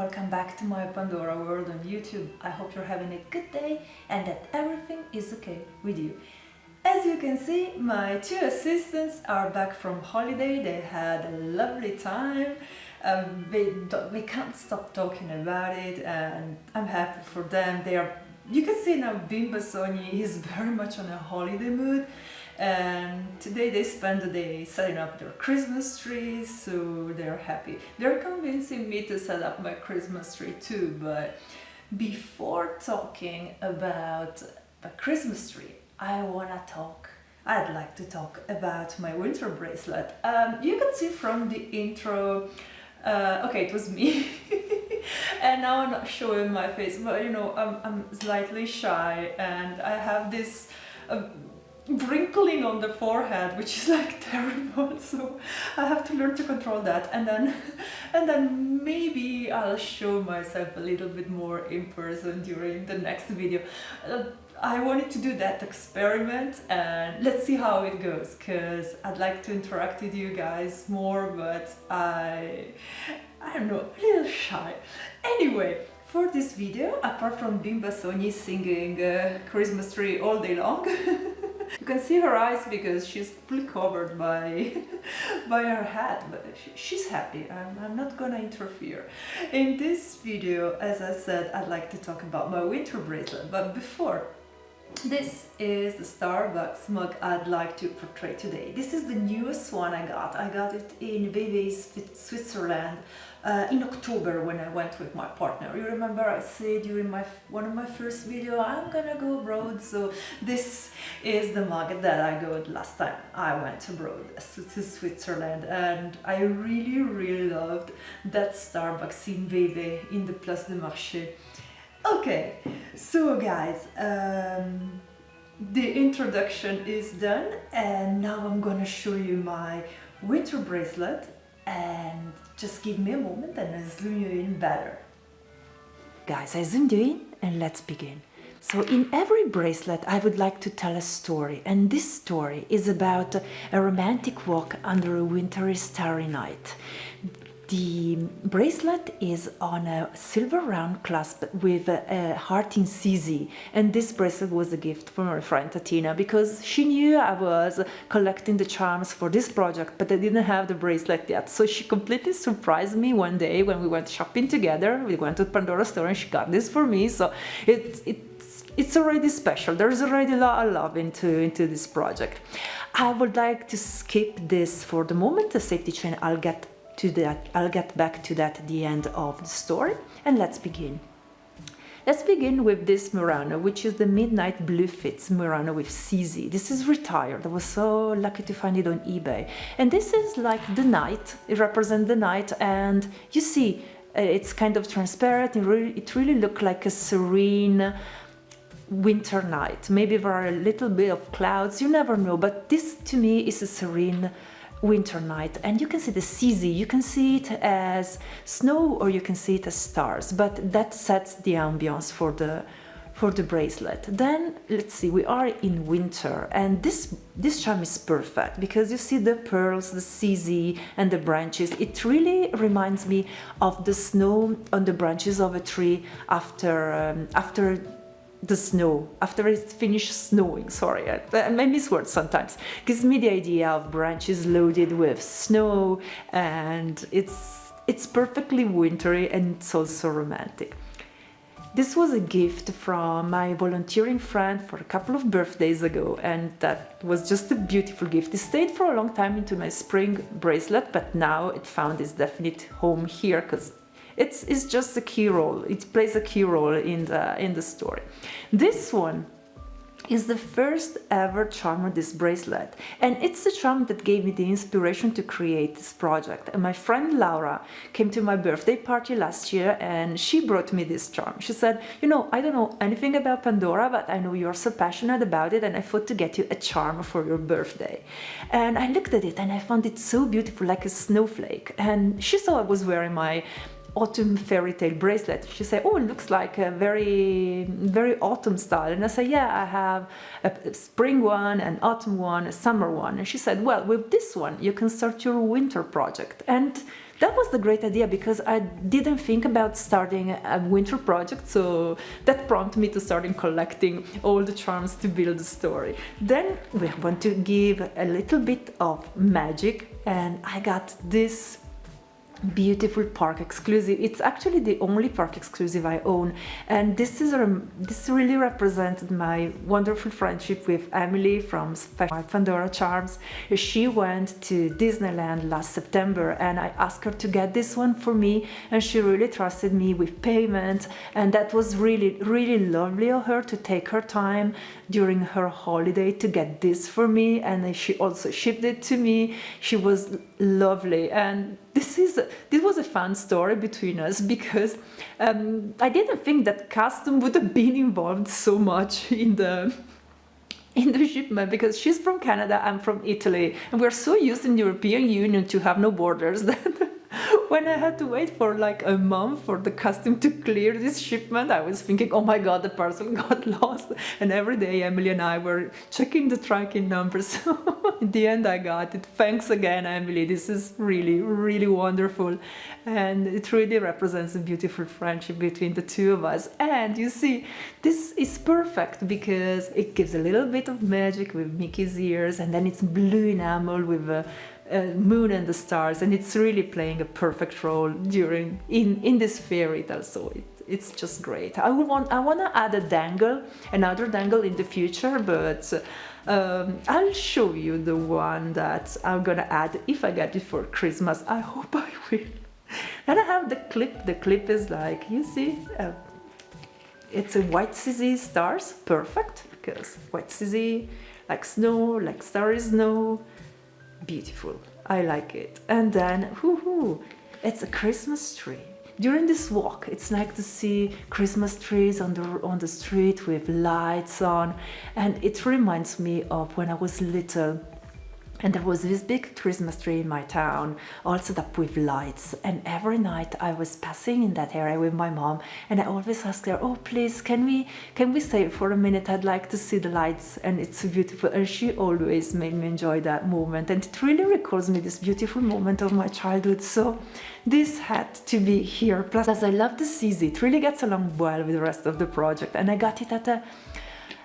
welcome back to my Pandora world on YouTube. I hope you're having a good day and that everything is okay with you. As you can see, my two assistants are back from holiday. They had a lovely time. They can't stop talking about it and I'm happy for them. You can see now Bimba Sogni is very much on a holiday mood. And today they spend the day setting up their Christmas trees, so they're happy. They're convincing me to set up my Christmas tree too, but before talking about the Christmas tree, I'd like to talk about my winter bracelet. You can see from the intro, okay, it was me. And now I'm not showing my face, but you know, I'm slightly shy and I have this wrinkling on the forehead, which is like terrible, so I have to learn to control that, and then maybe I'll show myself a little bit more in person during the next video. I wanted to do that experiment and let's see how it goes, because I'd like to interact with you guys more, but I don't know, a little shy. Anyway, for this video, apart from Bimba Sogni singing Christmas tree all day long, you can see her eyes because she's fully covered by her hat, but she's happy. I'm not gonna interfere. In this video, as I said, I'd like to talk about my winter bracelet, but before, this is the Starbucks mug I'd like to portray today. This is the newest one I got. I got it in Fairies, Switzerland in October when I went with my partner. You remember I said during one of my first video, I'm gonna go abroad, so this is the mug that I got last time I went abroad to Switzerland, and I really loved that Starbucks in Vevey in the Place de Marché. Okay, so guys, the introduction is done and now I'm gonna show you my winter bracelet, and just give me a moment and I'll zoom you in better. Guys, I zoomed you in and let's begin. So in every bracelet I would like to tell a story, and this story is about a romantic walk under a wintry starry night. The bracelet is on a silver round clasp with a heart in CZ, and this bracelet was a gift from my friend Tatina because she knew I was collecting the charms for this project, but I didn't have the bracelet yet. So she completely surprised me one day when we went shopping together. We went to Pandora store and she got this for me. So it's already special. There's already a lot of love into this project. I would like to skip this for the moment, the safety chain. I'll get back to that at the end of the story, and let's begin. Let's begin with this Murano, which is the Midnight Blue Fits Murano with CZ. This is retired. I was so lucky to find it on eBay. And this is like the night. It represents the night, and you see it's kind of transparent. It really looks like a serene winter night. Maybe there are a little bit of clouds, you never know, but this to me is a serene winter night. And you can see the CZ, you can see it as snow or you can see it as stars, but that sets the ambience for the bracelet. Then let's see, we are in winter, and this charm is perfect because you see the pearls, the CZ and the branches. It really reminds me of the snow on the branches of a tree after the snow, after it finished snowing. Sorry, I miss words sometimes. Gives me the idea of branches loaded with snow, and it's perfectly wintry and it's also romantic. This was a gift from my volunteering friend for a couple of birthdays ago, and that was just a beautiful gift. It stayed for a long time into my spring bracelet, but now it found its definite home here because it's just a key role. It plays a key role in the story. This one is the first ever charm of this bracelet, and it's the charm that gave me the inspiration to create this project. And my friend Laura came to my birthday party last year and she brought me this charm. She said, you know, I don't know anything about Pandora, but I know you're so passionate about it and I thought to get you a charm for your birthday. And I looked at it and I found it so beautiful, like a snowflake. And she saw I was wearing my autumn fairy tale bracelet. She said, oh, it looks like a very autumn style. And I said, yeah, I have a spring one, an autumn one, a summer one. And she said, well, with this one you can start your winter project. And that was the great idea, because I didn't think about starting a winter project, so that prompted me to start collecting all the charms to build the story. Then we want to give a little bit of magic, and I got this beautiful park exclusive. It's actually the only park exclusive I own, and this really represented my wonderful friendship with Emily from Pandora Charms. She went to Disneyland last September, and I asked her to get this one for me, and she really trusted me with payment, and that was really lovely of her to take her time during her holiday to get this for me, and she also shipped it to me. She was lovely, and this was a fun story between us, because I didn't think that custom would have been involved so much in the shipment, because she's from Canada, I'm from Italy, and we're so used in the European Union to have no borders that when I had to wait for like a month for the custom to clear this shipment, I was thinking, oh my god, the parcel got lost. And every day Emily and I were checking the tracking numbers. So in the end I got it. Thanks again, Emily. This is really wonderful, and it really represents a beautiful friendship between the two of us. And you see, this is perfect because it gives a little bit of magic with Mickey's ears, and then it's blue enamel with a moon and the stars, and it's really playing a perfect role in this fairy tale. So it's just great. I want to add another dangle in the future, but I'll show you the one that I'm gonna add if I get it for Christmas. I hope I will. And I have the clip. The clip is like, you see, it's a white CZ stars, perfect, because white CZ, like snow, like starry snow. Beautiful, I like it. And then it's a Christmas tree. During this walk, it's like to see Christmas trees on the street with lights on, and it reminds me of when I was little, and there was this big Christmas tree in my town, all set up with lights. And every night I was passing in that area with my mom, and I always asked her, oh please, can we stay for a minute? I'd like to see the lights, and it's beautiful. And she always made me enjoy that moment, and it really recalls me this beautiful moment of my childhood. So this had to be here. Plus, as I love the CZ, it really gets along well with the rest of the project, and I got it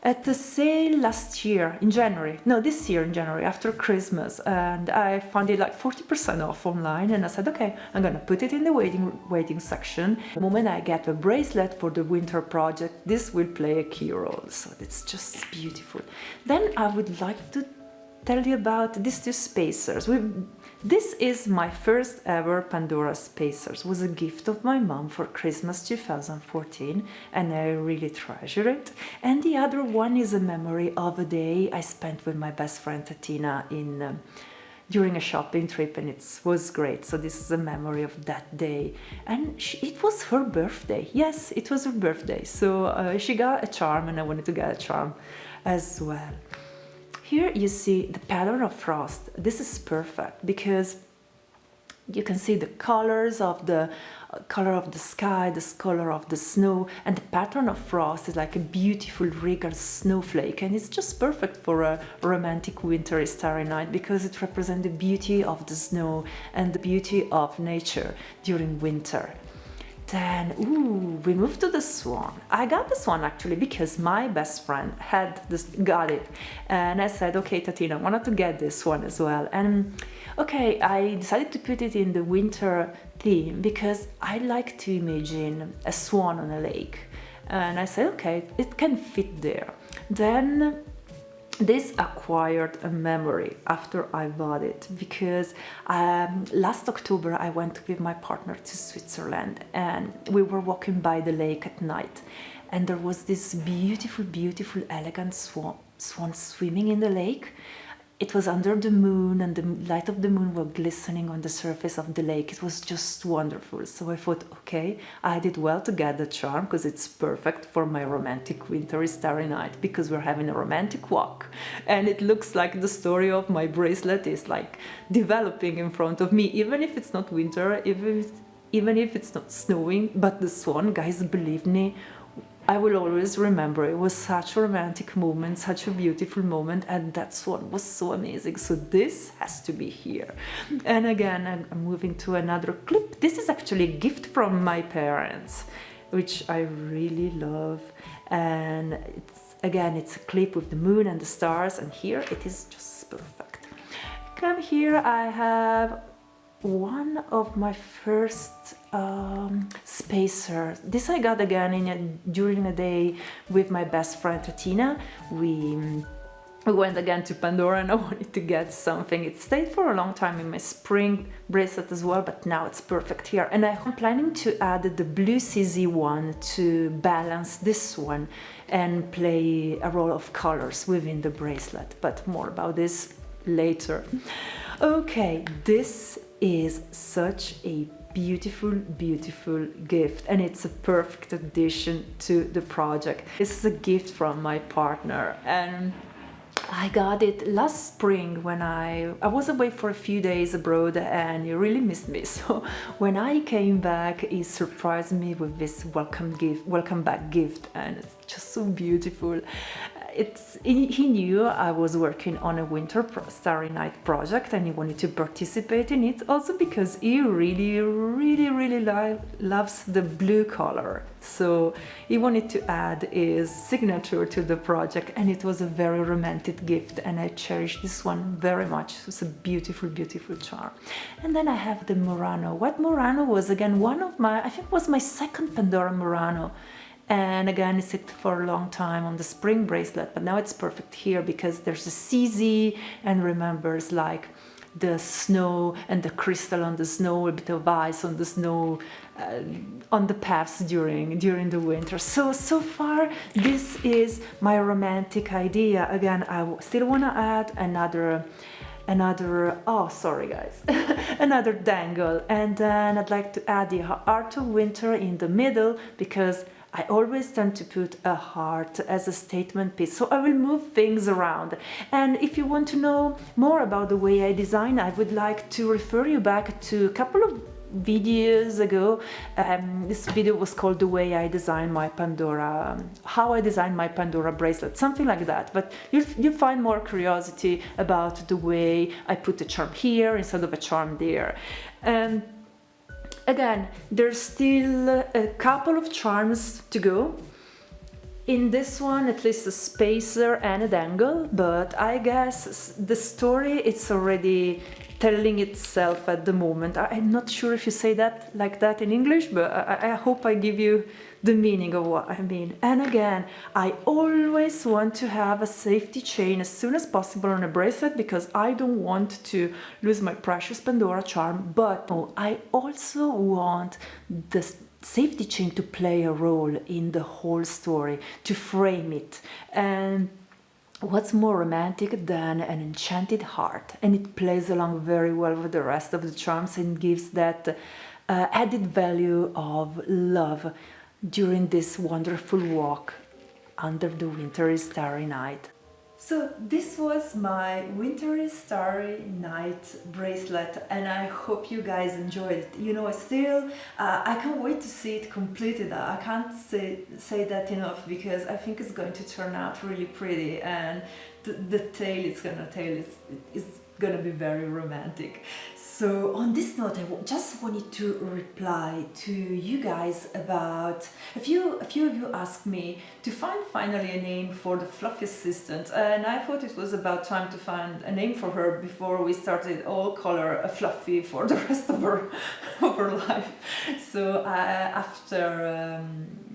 at the sale last year in January, this year in January after Christmas, and I found it like 40% off online, and I said, okay, I'm gonna put it in the waiting section. The moment I get a bracelet for the winter project, this will play a key role, so it's just beautiful. Then I would like to tell you about these two spacers. This is my first ever Pandora spacers. It was a gift of my mom for Christmas 2014, and I really treasure it. And the other one is a memory of a day I spent with my best friend Tatina during a shopping trip, and it was great. So this is a memory of that day, and it was her birthday. Yes, it was her birthday, so she got a charm, and I wanted to get a charm as well. Here you see the pattern of frost. This is perfect because you can see the colors of the color of the sky, the color of the snow, and the pattern of frost is like a beautiful regal snowflake, and it's just perfect for a romantic wintry starry night because it represents the beauty of the snow and the beauty of nature during winter. Then, we moved to the swan. I got the swan actually because my best friend got it, and I said, okay, Tatina, I wanted to get this one as well. And okay, I decided to put it in the winter theme because I like to imagine a swan on a lake, and I said, okay, it can fit there. Then this acquired a memory after I bought it because last October I went with my partner to Switzerland, and we were walking by the lake at night, and there was this beautiful elegant swan swimming in the lake. It was under the moon, and the light of the moon was glistening on the surface of the lake. It was just wonderful. So I thought, okay, I did well to get the charm because it's perfect for my romantic wintry starry night, because we're having a romantic walk. And it looks like the story of my bracelet is like developing in front of me, even if it's not winter, even even if it's not snowing. But the swan, guys, believe me, I will always remember. It was such a romantic moment, such a beautiful moment, and that swan was so amazing. So this has to be here. And again, I'm moving to another clip. This is actually a gift from my parents, which I really love. And it's a clip with the moon and the stars, and here it is just perfect. Come here, I have one of my first spacers. This I got again during a day with my best friend Tatina. We went again to Pandora and I wanted to get something. It stayed for a long time in my spring bracelet as well, but now it's perfect here. And I'm planning to add the blue CZ one to balance this one and play a role of colors within the bracelet, but more about this later. Okay, this is such a beautiful gift, and it's a perfect addition to the project. This is a gift from my partner, and I got it last spring when I was away for a few days abroad, and he really missed me. So when I came back, he surprised me with this welcome back gift, and it's just so beautiful. He knew I was working on a Winter Starry Night project and he wanted to participate in it, also because he really loves the blue color. So he wanted to add his signature to the project, and it was a very romantic gift, and I cherish this one very much. It's a beautiful charm. And then I have the Murano. White Murano was again one of my, I think was my second Pandora Murano. And again, it sat for a long time on the spring bracelet, but now it's perfect here because there's a CZ and remembers like the snow and the crystal on the snow, a bit of ice on the snow, on the paths during the winter. So far, this is my romantic idea. Again, I still want to add another, oh sorry guys, another dangle, and then I'd like to add the Heart of Winter in the middle, because I always tend to put a heart as a statement piece, so I will move things around. And if you want to know more about the way I design, I would like to refer you back to a couple of videos ago. This video was called The Way I Design My Pandora, How I Design My Pandora Bracelet, something like that. But you'll find more curiosity about the way I put a charm here instead of a charm there. And again, there's still a couple of charms to go. In this one, at least a spacer and a dangle, but I guess the story, it's already telling itself at the moment. I'm not sure if you say that like that in English, but I hope I give you the meaning of what I mean. And again, I always want to have a safety chain as soon as possible on a bracelet, because I don't want to lose my precious Pandora charm, but I also want the safety chain to play a role in the whole story, to frame it. And what's more romantic than an enchanted heart? And it plays along very well with the rest of the charms and gives that added value of love during this wonderful walk under the wintry starry night. So this was my Wintery Starry Night bracelet, and I hope you guys enjoyed it. You know, I can't wait to see it completed. I can't say that enough, because I think it's going to turn out really pretty, and the tail it's gonna tell is gonna be very romantic. So on this note, I just wanted to reply to you guys about a few of you asked me to find finally a name for the fluffy assistant, and I thought it was about time to find a name for her before we started all color a Fluffy for the rest of her life. So after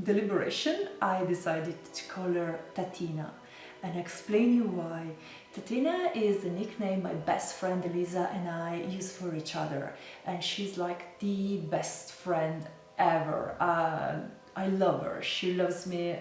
deliberation, I decided to call her Tatina, and explain you why. Tatina is the nickname my best friend Elisa and I use for each other, and she's like the best friend ever. I love her, she loves me,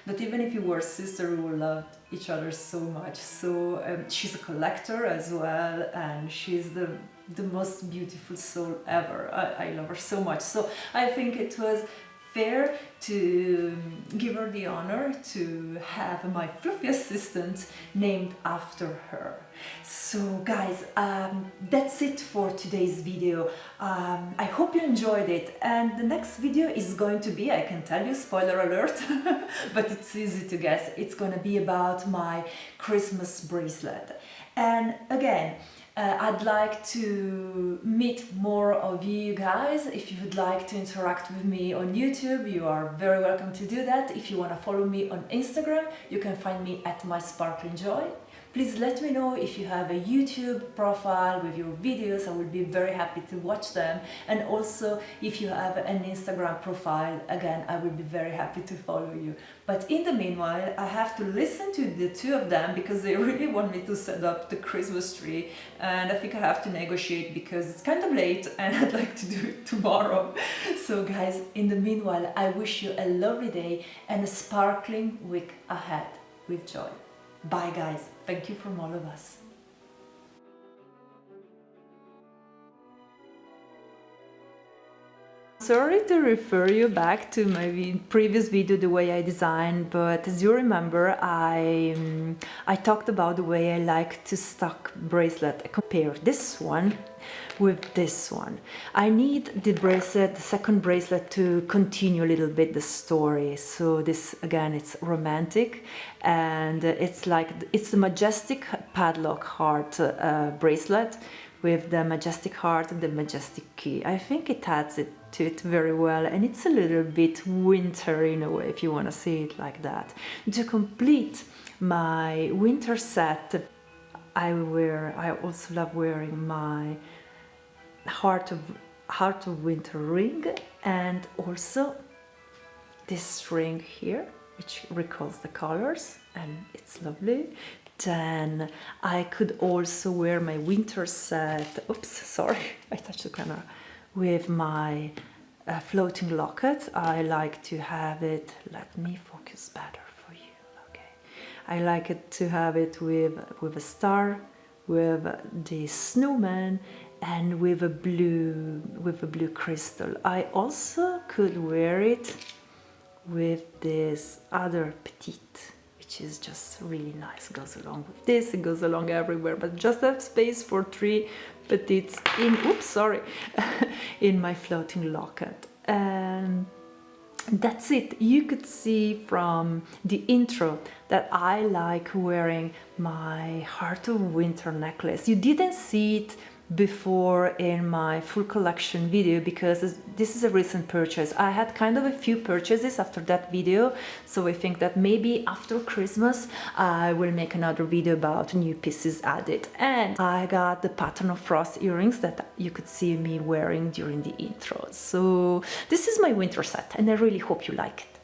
but even if we were sisters, we will love each other so much. So she's a collector as well, and she's the most beautiful soul ever. I love her so much. So I think it was fair to give her the honor to have my fluffy assistant named after her. So guys, that's it for today's video. I hope you enjoyed it, and the next video is going to be, I can tell you, spoiler alert, but it's easy to guess, it's gonna be about my Christmas bracelet. And again, I'd like to meet more of you guys. If you would like to interact with me on YouTube, you are very welcome to do that. If you want to follow me on Instagram, you can find me at My Sparkling Joy. Please let me know if you have a YouTube profile with your videos. I will be very happy to watch them. And also, if you have an Instagram profile, again, I will be very happy to follow you. But in the meanwhile, I have to listen to the two of them because they really want me to set up the Christmas tree. And I think I have to negotiate because it's kind of late and I'd like to do it tomorrow. So guys, in the meanwhile, I wish you a lovely day and a sparkling week ahead with joy. Bye guys, thank you from all of us. Sorry to refer you back to my previous video, the way I designed, but as you remember, I talked about the way I like to stock bracelet. I compare this one with this one. I need the bracelet, the second bracelet, to continue a little bit the story. So this, again, it's romantic, and it's like, it's the majestic padlock heart bracelet with the majestic heart and the majestic key. I think it adds it to it very well, and it's a little bit winter in a way, if you want to see it like that. To complete my winter set, I also love wearing my heart of winter ring, and also this ring here, which recalls the colors, and it's lovely. Then I could also wear my winter set, oops, sorry, I touched the camera, with my floating locket. I like to have it, let me focus better for you, okay. I like it to have it with a star, with the snowman, and with a blue crystal. I also could wear it with this other petite, which is just really nice. It goes along with this, it goes along everywhere, but just have space for three petites in, oops, sorry, in my floating locket. And that's it. You could see from the intro that I like wearing my Heart of Winter necklace. You didn't see it before in my full collection video because this is a recent purchase. I had kind of a few purchases after that video, so I think that maybe after Christmas I will make another video about new pieces added. And I got the pattern of frost earrings that you could see me wearing during the intro. So this is my winter set, and I really hope you like it.